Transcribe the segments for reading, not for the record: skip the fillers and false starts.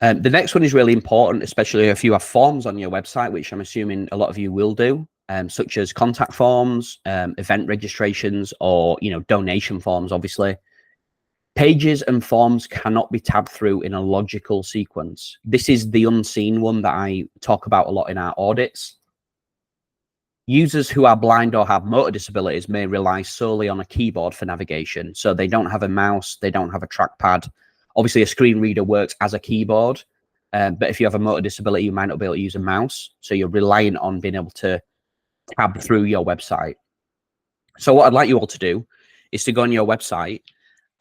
The next one is really important, especially if you have forms on your website, which I'm assuming a lot of you will do, such as contact forms, event registrations, or donation forms. Obviously, pages and forms cannot be tabbed through in a logical sequence. This is the unseen one that I talk about a lot in our audits. Users who are blind or have motor disabilities may rely solely on a keyboard for navigation. So they don't have a mouse, they don't have a trackpad. Obviously, a screen reader works as a keyboard, but if you have a motor disability, you might not be able to use a mouse. So you're reliant on being able to tab through your website. So what I'd like you all to do is to go on your website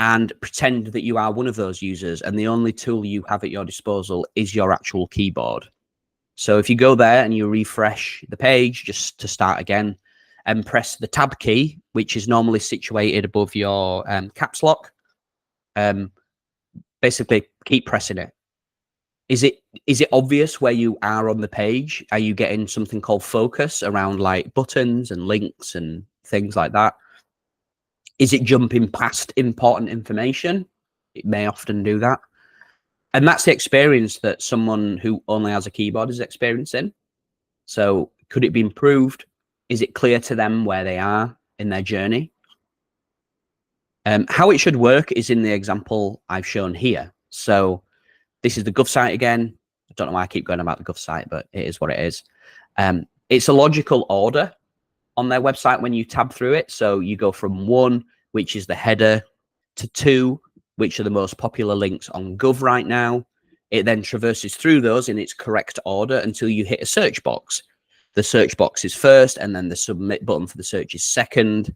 and pretend that you are one of those users, and the only tool you have at your disposal is your actual keyboard. So if you go there and you refresh the page just to start again, and press the tab key, which is normally situated above your caps lock, basically keep pressing it. Is it obvious where you are on the page? Are you getting something called focus around like buttons and links and things like that? Is it jumping past important information? It may often do that. And that's the experience that someone who only has a keyboard is experiencing. So could it be improved? Is it clear to them where they are in their journey? How it should work is in the example I've shown here. So this is the Gov site again. I don't know why I keep going about the Gov site, but it is what it is. It's a logical order on their website when you tab through it. So you go from 1, which is the header, to 2, which are the most popular links on Gov right now. It then traverses through those in its correct order until you hit a search box. The search box is first, and then the submit button for the search is second.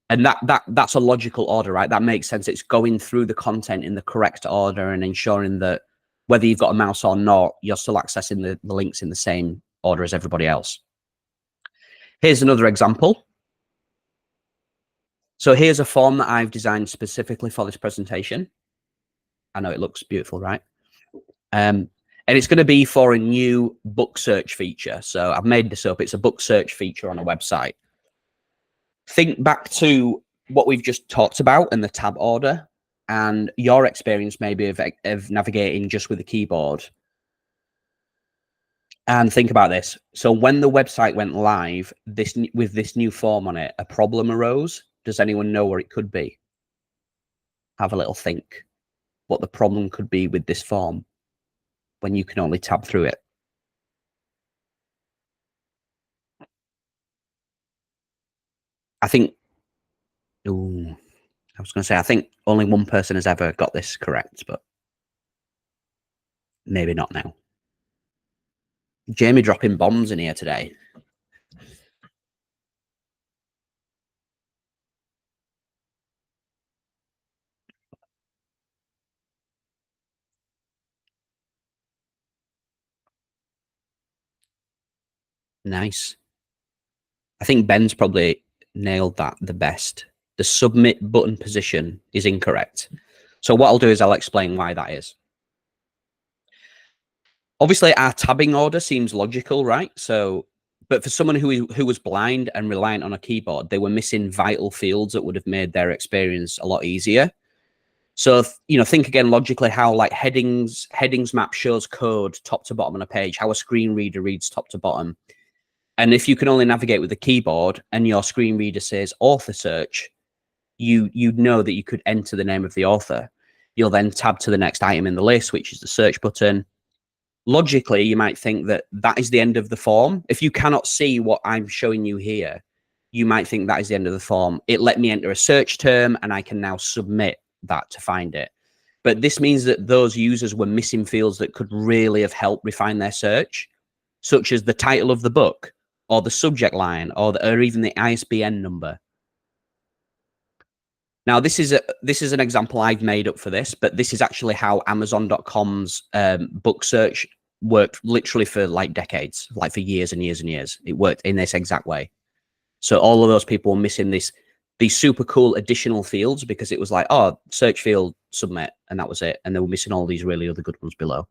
And that's a logical order, right? That makes sense. It's going through the content in the correct order and ensuring that whether you've got a mouse or not, you're still accessing the links in the same order as everybody else. Here's another example. So here's a form that I've designed specifically for this presentation. I know it looks beautiful, right? And it's going to be for a new book search feature. So I've made this up. It's a book search feature on a website. Think back to what we've just talked about in the tab order and your experience maybe of navigating just with the keyboard. And think about this. So when the website went live, with this new form on it, a problem arose. Does anyone know where it could be? Have a little think what the problem could be with this form when you can only tab through it. I think, I was going to say, I think only one person has ever got this correct, but maybe not now. Jamie dropping bombs in here today. Nice. I think Ben's probably nailed that the best. The submit button position is incorrect. So what I'll do is I'll explain why that is. Obviously, our tabbing order seems logical, right? So, but for someone who was blind and reliant on a keyboard, they were missing vital fields that would have made their experience a lot easier. So, think again logically how like headings map shows code top to bottom on a page, how a screen reader reads top to bottom. And if you can only navigate with the keyboard and your screen reader says author search, you know that you could enter the name of the author. You'll then tab to the next item in the list, which is the search button. Logically, you might think that that is the end of the form. If you cannot see what I'm showing you here, you might think that is the end of the form. It let me enter a search term and I can now submit that to find it. But this means that those users were missing fields that could really have helped refine their search, such as the title of the book or the subject line or even the ISBN number. Now, this is an example I've made up for this, but this is actually how Amazon.com's book search worked literally for like decades, like for years and years and years. It worked in this exact way. So all of those people were missing these super cool additional fields because it was like, oh, search field, submit, and that was it. And they were missing all these really other good ones below.